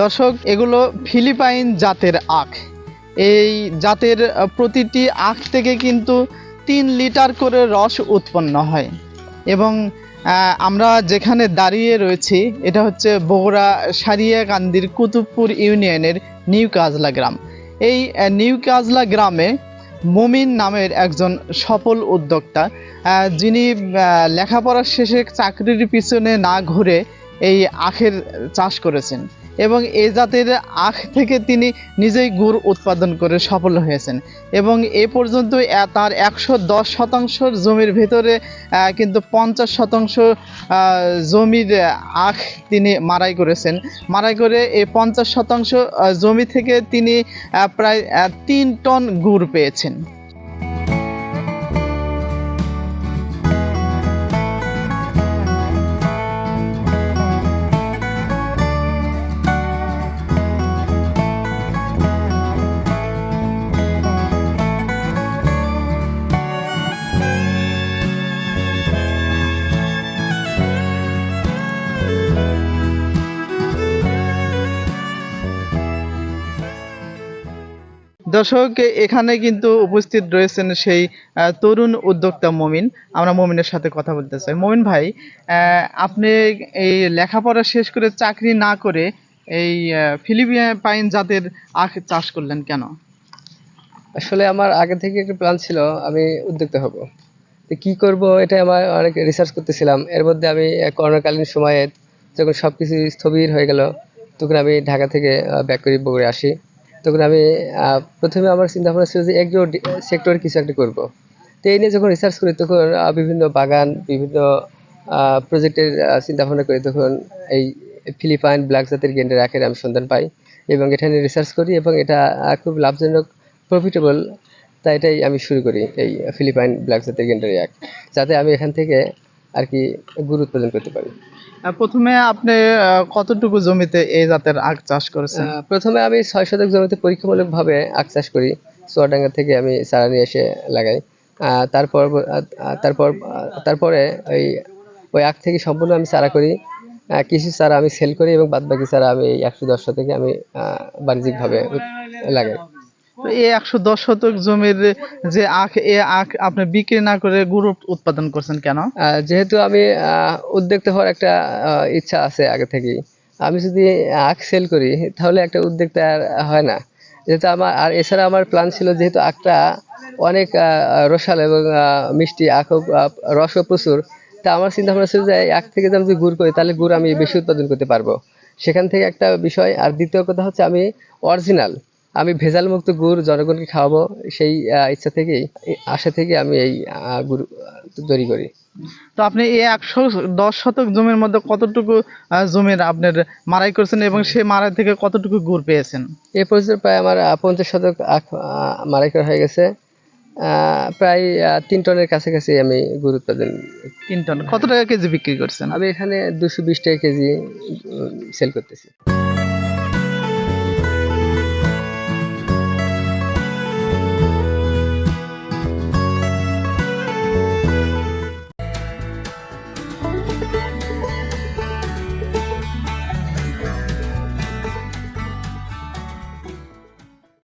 দর্শক, এগুলো ফিলিপাইন জাতের আখ। এই জাতের প্রতিটি আখ থেকে কিন্তু 3 লিটার করে রস উৎপন্ন হয়। এবং আমরা যেখানে দাঁড়িয়ে রয়েছি এটা হচ্ছে বগুড়া সারিয়াকান্দির কুতুবপুর ইউনিয়নের নিউ কাজলা গ্রাম। এই নিউ কাজলা গ্রামে মমিন নামের একজন সফল উদ্যোক্তা, যিনি লেখাপড়া শেষে চাকরির পিছনে না ঘুরে এই আখের চাষ করেছেন এবং এই জাতের আখ থেকে তিনি নিজেই গুড় উৎপাদন করে সফল হয়েছেন। এবং এ পর্যন্ত তার 110 শতাংশ জমির ভেতরে কিন্তু 50 শতাংশ জমির আখ তিনি মাড়াই করেছেন। মাড়াই করে এই 50 শতাংশ জমি থেকে তিনি প্রায় 3 টন গুড় পেয়েছেন। দর্শক, এখানে কিন্তু উপস্থিত রয়েছেন সেই তরুণ উদ্যোক্তা মমিন। আমরা মমিনের সাথে কথা বলতে চাই। মমিন ভাই, আপনি এই লেখাপড়া শেষ করে চাকরি না করে এই ফিলিপাইন জাতের আখ চাষ করলেন কেন? আসলে আমার আগে থেকে একটা প্ল্যান ছিল, আমি উদ্যোক্তা হব। তো কি করব এটা আমার অনেক রিসার্চ করতেছিলাম। এর মধ্যে আমি করোনাকালীন সময়ে যখন সবকিছু স্থবির হয়ে গেল, তখন আমি ঢাকা থেকে ব্যাক করি বগুড়ে আসি। তখন আমি প্রথমে আমার চিন্তা ভাবনা ছিল যে এগ্রো সেক্টরে কিছু একটা করব। তো এই নিয়ে যখন রিসার্চ করি তখন বিভিন্ন বাগান, বিভিন্ন প্রজেক্টের চিন্তা ভাবনা করি, তখন এই ফিলিপাইন ব্ল্যাক জাতের গেন্ডার আখের আমি সন্ধান পাই এবং এটা নিয়ে রিসার্চ করি এবং এটা খুব লাভজনক, প্রফিটেবল। তাই এটাই আমি শুরু করি, এই ফিলিপাইন ব্ল্যাক জাতের গেন্ডার আখ, যাতে আমি এখান থেকে আর কি গুড় উৎপাদন করতে পারি। প্রথমে আপনি কতটুকু জমিতে এই জাতের আখ চাষ করেছেন? প্রথমে আমি 6 শতক জমিতে পরীক্ষামূলকভাবে আখ চাষ করি। চুয়াডাঙ্গা থেকে আমি চারা নিয়ে এসে লাগাই। তারপর তারপর তারপরে ওই আখ থেকে সম্পূর্ণ আমি চারা করি। কিছু চারা আমি সেল করি এবং বাদবাকি চারা আমি 110 শতকে আমি বাণিজ্যিকভাবে লাগাই। তো এই 110 শতক জমির যে আখ, এ আখ আপনি বিক্রি না করে গুড় উৎপাদন করছেন কেন? যেহেতু আমি উদ্যোক্তা হওয়ার একটা ইচ্ছা আছে আগে থেকেই। আমি যদি আখ সেল করি তাহলে একটা উদ্যোক্তা আর হয় না। যেহেতু আমার, আর এছাড়া আমার প্ল্যান ছিল, যেহেতু আখটা অনেক রসালো এবং মিষ্টি, আখও রসও প্রচুর। তা আমার চিন্তা ভাবনা ছিল যে এই আখ থেকে যদি গুড় করি তাহলে গুড় আমি বেশি উৎপাদন করতে পারবো। সেখান থেকে একটা বিষয়। আর দ্বিতীয় কথা হচ্ছে আমি অরিজিনাল, আমি ভেজাল মুক্ত গুড় জনগণকে খাওয়াবো, সেই ইচ্ছা থেকেই, আশা থেকে আমি এই গুড় তৈরি করি। তো আপনি এই 110 শতক জমির মধ্যে কতটুকু জমির আপনার মাড়াই করেছেন এবং সেই মাড়াই থেকে কতটুকু গুড় পেয়েছেন? এ পর্যন্ত প্রায় আমার 50 শতক আখ মাড়াই করা হয়ে গেছে। প্রায় 3 টনের কাছাকাছি আমি গুড় উৎপাদন। 3 টন। কত টাকা কেজি বিক্রি করছেন? আমি এখানে 220 টাকা কেজি সেল করতেছি।